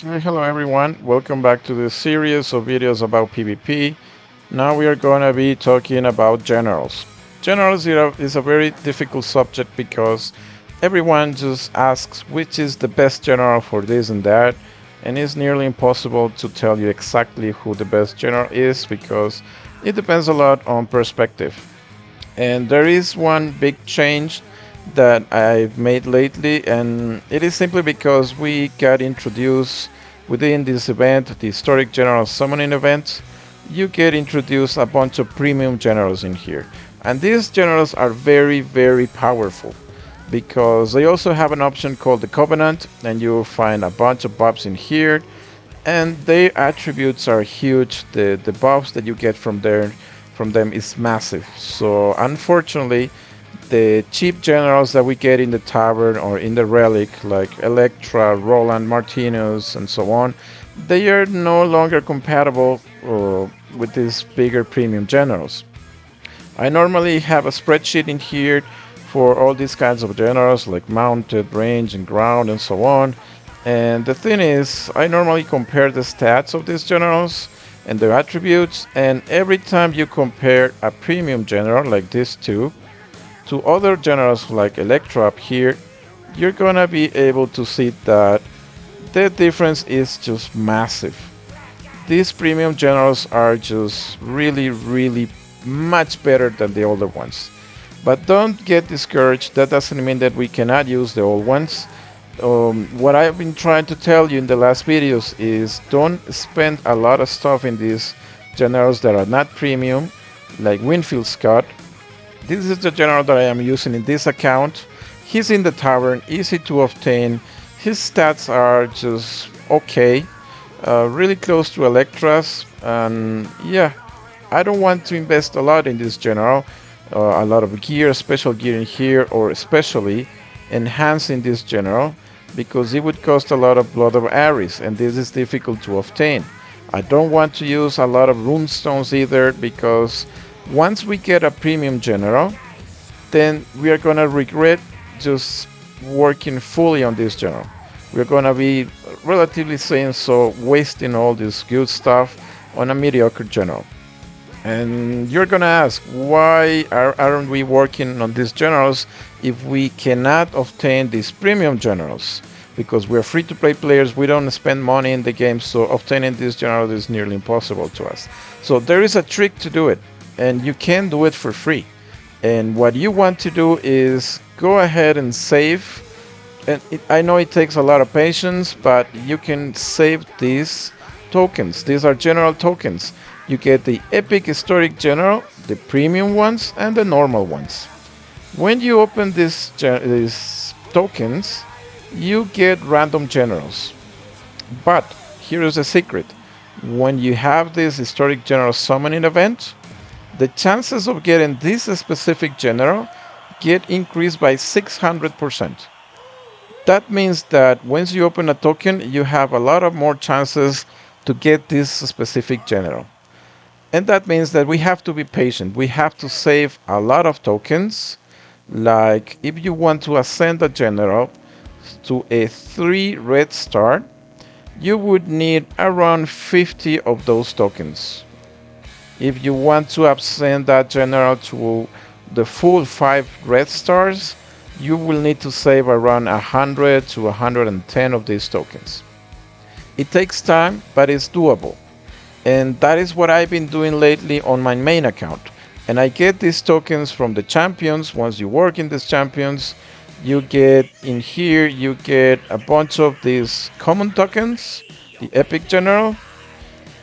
Hello everyone, welcome back to this series of videos about PvP. Now we are going to be talking about generals. Generals is a very difficult subject because everyone just asks which is the best general for this and that, and it's nearly impossible to tell you exactly who the best general is because it depends a lot on perspective. And there is one big change that I've made lately, and it is simply because we got introduced within this event, the Historic General Summoning event. You get introduced a bunch of premium generals in here. And these generals are very, very powerful because they also have an option called the Covenant, and you'll find a bunch of buffs in here. And their attributes are huge. The buffs that you get from them is massive. So unfortunately, the cheap generals that we get in the tavern or in the relic, like Electra, Roland, Martinez, and so on, they are no longer compatible with these bigger premium generals. I normally have a spreadsheet in here for all these kinds of generals like mounted, range, and ground, and so on. And the thing is, I normally compare the stats of these generals and their attributes, and every time you compare a premium general like these two to other generals like Electra up here, you're gonna be able to see that the difference is just massive. These premium generals are just really, really much better than the older ones. But don't get discouraged, that doesn't mean that we cannot use the old ones. What I've been trying to tell you in the last videos is don't spend a lot of stuff in these generals that are not premium, like Winfield Scott. This is the general that I am using in this account. He's in the tavern, easy to obtain. His stats are just okay, really close to Electra's. And yeah, I don't want to invest a lot in this general, a lot of gear, special gear in here, or especially enhancing this general, because it would cost a lot of Blood of Ares, and this is difficult to obtain. I don't want to use a lot of runestones either, because once we get a premium general, then we are gonna regret just working fully on this general. We're gonna be, relatively saying so, wasting all this good stuff on a mediocre general. And you're gonna ask, why aren't we working on these generals if we cannot obtain these premium generals? Because we're free to play players, we don't spend money in the game, so obtaining these generals is nearly impossible to us. So there is a trick to do it, and you can do it for free. And what you want to do is go ahead and save. And I know it takes a lot of patience, but you can save these tokens. These are general tokens. You get the epic historic general, the premium ones, and the normal ones. When you open these tokens, you get random generals. But here is the secret. When you have this historic general summoning event, the chances of getting this specific general get increased by 600%. That means that once you open a token, you have a lot of more chances to get this specific general. And that means that we have to be patient. We have to save a lot of tokens. Like if you want to ascend a general to a 3 red star, you would need around 50 of those tokens. If you want to ascend that general to the full 5 red stars, you will need to save around 100 to 110 of these tokens. It takes time, but it's doable. And that is what I've been doing lately on my main account. And I get these tokens from the champions. Once you work in these champions, you get in here, you get a bunch of these common tokens, the epic general.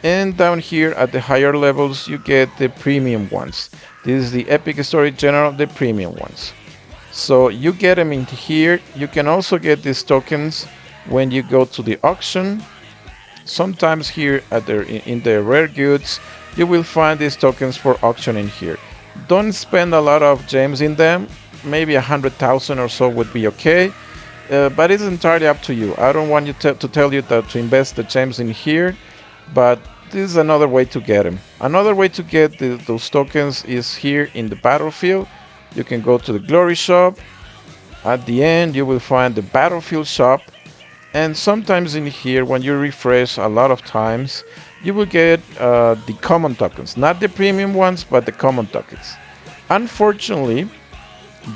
And down here at the higher levels, you get the premium ones. This is the epic historic general, the premium ones. So you get them in here. You can also get these tokens when you go to the auction. Sometimes here at in the rare goods, you will find these tokens for auction in here. Don't spend a lot of gems in them. Maybe 100,000 or so would be okay. But it's entirely up to you. I don't want you to tell you that to invest the gems in here, but this is another way to get them. Another way to get those tokens is here in the battlefield. You can go to the glory shop. At the end, you will find the battlefield shop. And sometimes in here, when you refresh a lot of times, you will get the common tokens, not the premium ones, but the common tokens. Unfortunately,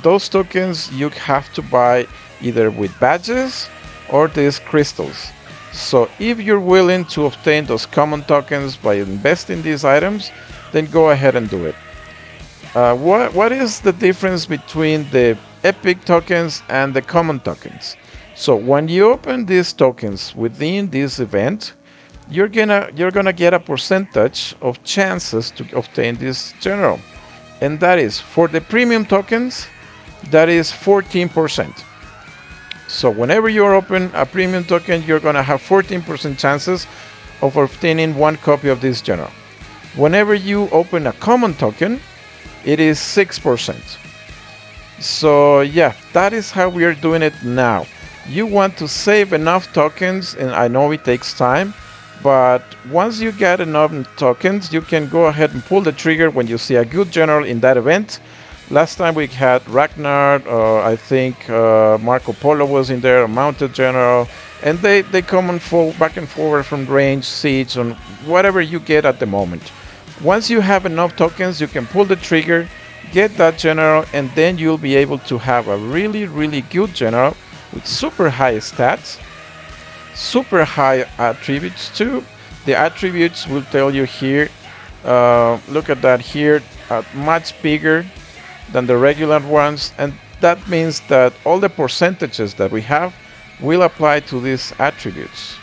those tokens you have to buy either with badges or these crystals. So if you're willing to obtain those common tokens by investing these items, then go ahead and do it. What is the difference between the epic tokens and the common tokens? So when you open these tokens within this event, you're gonna get a percentage of chances to obtain this general, and that is for the premium tokens, that is 14%. So whenever you open a premium token, you're gonna have 14% chances of obtaining one copy of this general. Whenever you open a common token, it is 6%. So yeah, that is how we are doing it now. You want to save enough tokens, and I know it takes time, but once you get enough tokens, you can go ahead and pull the trigger when you see a good general in that event. Last time we had Ragnar, I think Marco Polo was in there, a mounted general, and they come and back and forward from range, siege, and whatever you get at the moment. Once you have enough tokens, you can pull the trigger, get that general, and then you'll be able to have a really good general with super high stats, super high attributes too. The attributes will tell you here, look at that here, much bigger than the regular ones, and that means that all the percentages that we have will apply to these attributes,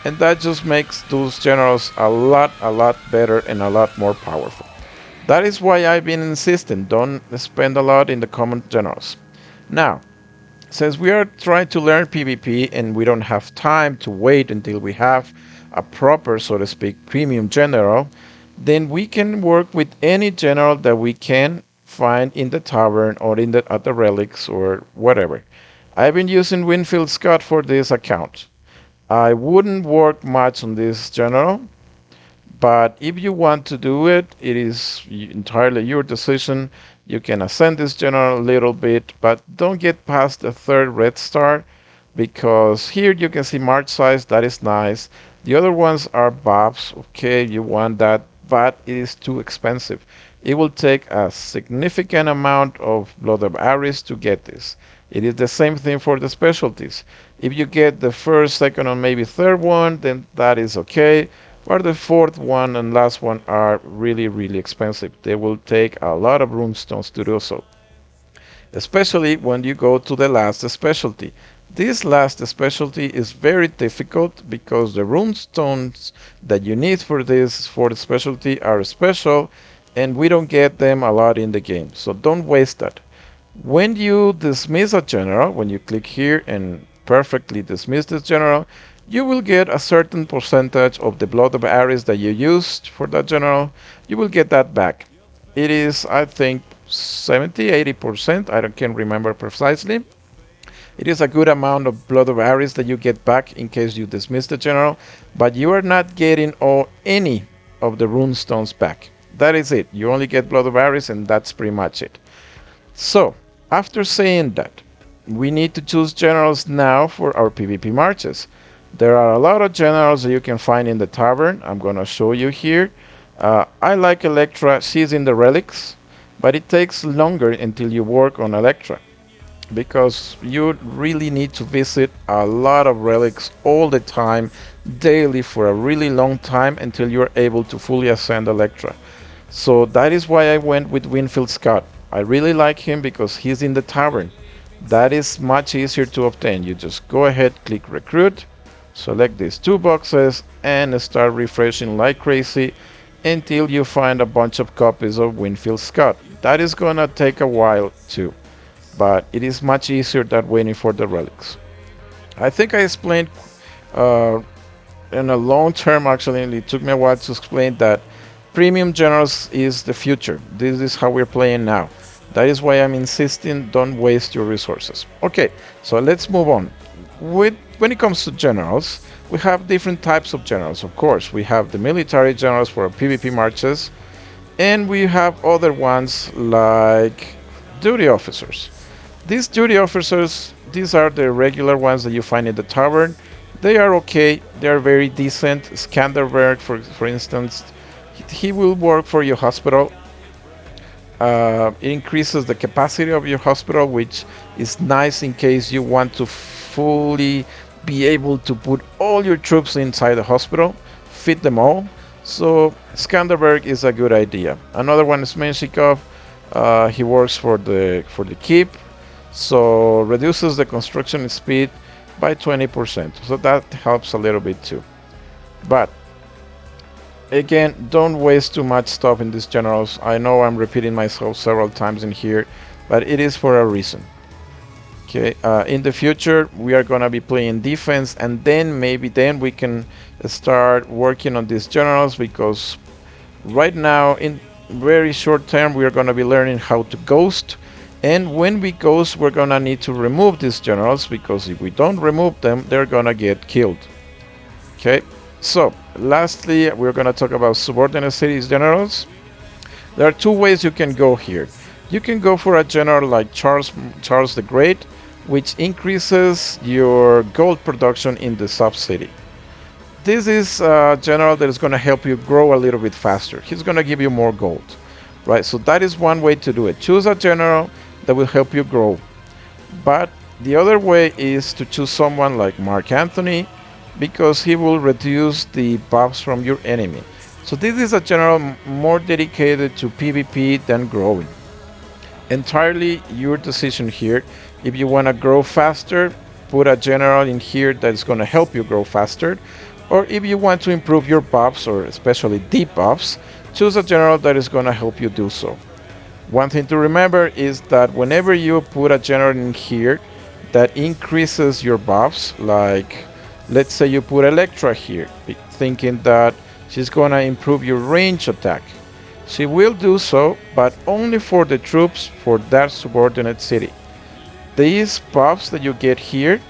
and that just makes those generals a lot better and a lot more powerful. That is why I've been insisting, don't spend a lot in the common generals. Now, since we are trying to learn PvP and we don't have time to wait until we have a proper, so to speak, premium general, then we can work with any general that we can find in the tavern or at the relics or whatever. I've been using Winfield Scott for this account. I wouldn't work much on this general, but if you want to do it, it is entirely your decision. You can ascend this general a little bit, but don't get past the third red star, because here you can see March size, that is nice. The other ones are buffs, okay, you want that, but it is too expensive. It will take a significant amount of Blood of Ares to get this. It is the same thing for the specialties. If you get the first, second, or maybe third one, then that is okay. But the fourth one and last one are really expensive. They will take a lot of runestones to do so. Especially when you go to the last specialty. This last specialty is very difficult because the runestones that you need for the specialty are special, and we don't get them a lot in the game. So don't waste that. When you dismiss a general, when you click here and perfectly dismiss this general, you will get a certain percentage of the Blood of Ares that you used for that general. You will get that back. It is, I think, 70-80%. I can't remember precisely. It is a good amount of Blood of Ares that you get back in case you dismiss the general, but you are not getting any of the runestones back. That is it. You only get Blood of Ares, and that's pretty much it. So, after saying that, we need to choose generals now for our PvP marches. There are a lot of generals that you can find in the tavern. I'm going to show you here. I like Electra. She's in the relics, but it takes longer until you work on Electra, because you really need to visit a lot of relics all the time, daily, for a really long time until you're able to fully ascend Electra. So that is why I went with Winfield Scott. I really like him because he's in the tavern. That is much easier to obtain. You just go ahead, click recruit, select these two boxes, and start refreshing like crazy until you find a bunch of copies of Winfield Scott. That is gonna take a while too, but it is much easier than waiting for the relics. I think I explained in a long term, actually, it took me a while to explain that premium generals is the future. This is how we're playing now. That is why I'm insisting, don't waste your resources. Okay, so let's move on. When it comes to generals, we have different types of generals. Of course, we have the military generals for our PvP marches, and we have other ones like duty officers. These duty officers, these are the regular ones that you find in the tavern. They are okay. They are very decent. Skanderberg, for instance, he will work for your hospital. It increases the capacity of your hospital, which is nice in case you want to fully be able to put all your troops inside the hospital, fit them all. So Skanderberg is a good idea. Another one is Menshikov. He works for the keep, so reduces the construction speed by 20%. So that helps a little bit too. But again, don't waste too much stuff in these generals. I know I'm repeating myself several times in here, but it is for a reason. Okay, in the future we are gonna be playing defense, and then maybe then we can start working on these generals, because right now in very short term we are gonna be learning how to ghost, and when we ghost we're gonna need to remove these generals, because if we don't remove them they're gonna get killed. Okay, so lastly we're gonna talk about subordinate cities generals. There are two ways you can go here. You can go for a general like Charles the Great, which increases your gold production in the sub-city. This is a general that is going to help you grow a little bit faster. He's going to give you more gold, right? So that is one way to do it. Choose a general that will help you grow. But the other way is to choose someone like Mark Anthony, because he will reduce the buffs from your enemy. So this is a general more dedicated to PvP than growing. Entirely your decision here. If you want to grow faster, put a general in here that is going to help you grow faster. Or if you want to improve your buffs, or especially debuffs, choose a general that is going to help you do so. One thing to remember is that whenever you put a general in here that increases your buffs, like let's say you put Electra here, thinking that she's going to improve your range attack. She will do so, but only for the troops for that subordinate city. These buffs that you get here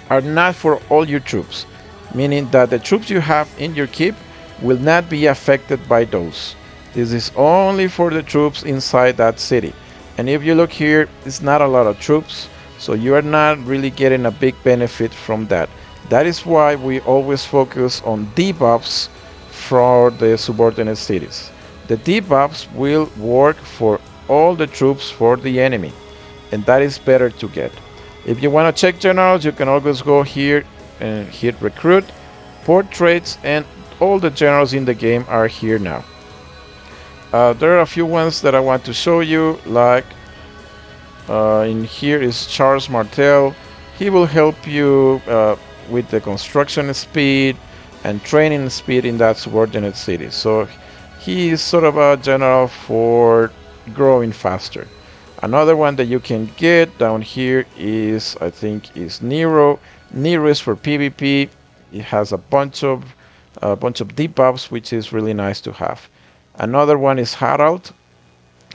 are not for all your troops, meaning that the troops you have in your keep will not be affected by those. This is only for the troops inside that city. And if you look here, it's not a lot of troops, so you are not really getting a big benefit from that. That is why we always focus on debuffs for the subordinate cities. The debuffs will work for all the troops for the enemy, and that is better to get. If you want to check generals, you can always go here and hit recruit, portraits, and all the generals in the game are here now. There are a few ones that I want to show you, like in here is Charles Martel. He will help you with the construction speed and training speed in that subordinate city. So he is sort of a general for growing faster. Another one that you can get down here is, I think, is Nero. Nero is for PvP. It has a bunch of debuffs, which is really nice to have. Another one is Harald.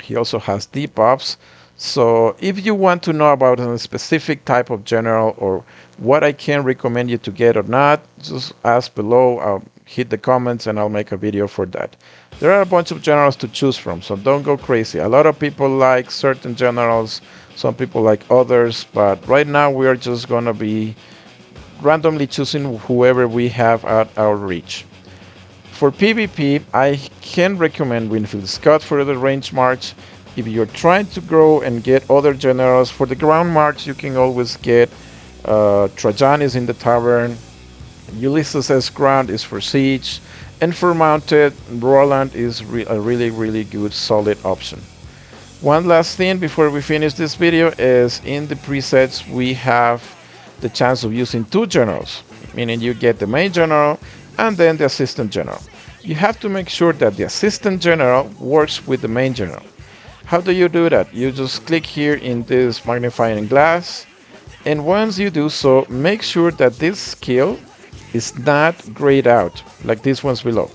He also has debuffs. So if you want to know about a specific type of general, or what I can recommend you to get or not, just ask below. I'll hit the comments and I'll make a video for that. There are a bunch of generals to choose from, so don't go crazy. A lot of people like certain generals, some people like others, but right now we are just gonna be randomly choosing whoever we have at our reach. For PvP, I can recommend Winfield Scott for the range march. If you're trying to grow and get other generals, for the ground march you can always get Trajan is in the tavern, Ulysses S. Grant is for siege, and for mounted, Roland is a really good solid option. One last thing before we finish this video is, in the presets we have the chance of using two generals, meaning you get the main general and then the assistant general. You have to make sure that the assistant general works with the main general. How do you do that? You just click here in this magnifying glass, and once you do so, make sure that this skill is not grayed out like these ones below.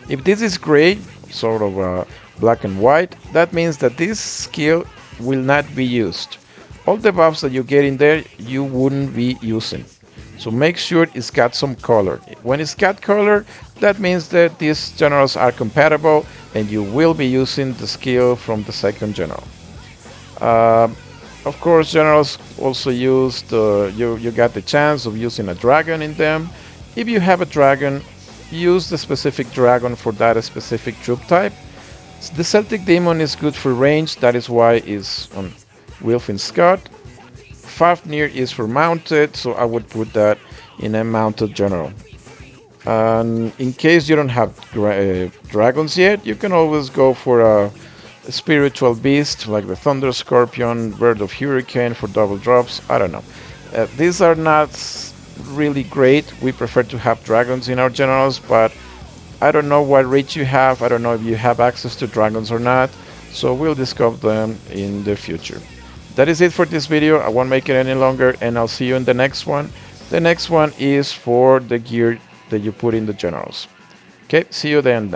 If this is gray, sort of black and white, that means that this skill will not be used. All the buffs that you get in there, you wouldn't be using. So make sure it's got some color. When it's got color, that means that these generals are compatible and you will be using the skill from the second general. Of course, generals also use you got the chance of using a dragon in them. If you have a dragon, use the specific dragon for that specific troop type. The Celtic Demon is good for range, that is why it's on Wilfin Scott. Fafnir is for mounted, so I would put that in a mounted general. And in case you don't have dragons yet, you can always go for a spiritual beast like the Thunder Scorpion, Bird of Hurricane for double drops. I don't know. These are not really great. We prefer to have dragons in our generals, but I don't know what reach you have. I don't know if you have access to dragons or not. So we'll discuss them in the future. That is it for this video. I won't make it any longer, and I'll see you in the next one. The next one is for the gear that you put in the generals. Okay, see you then.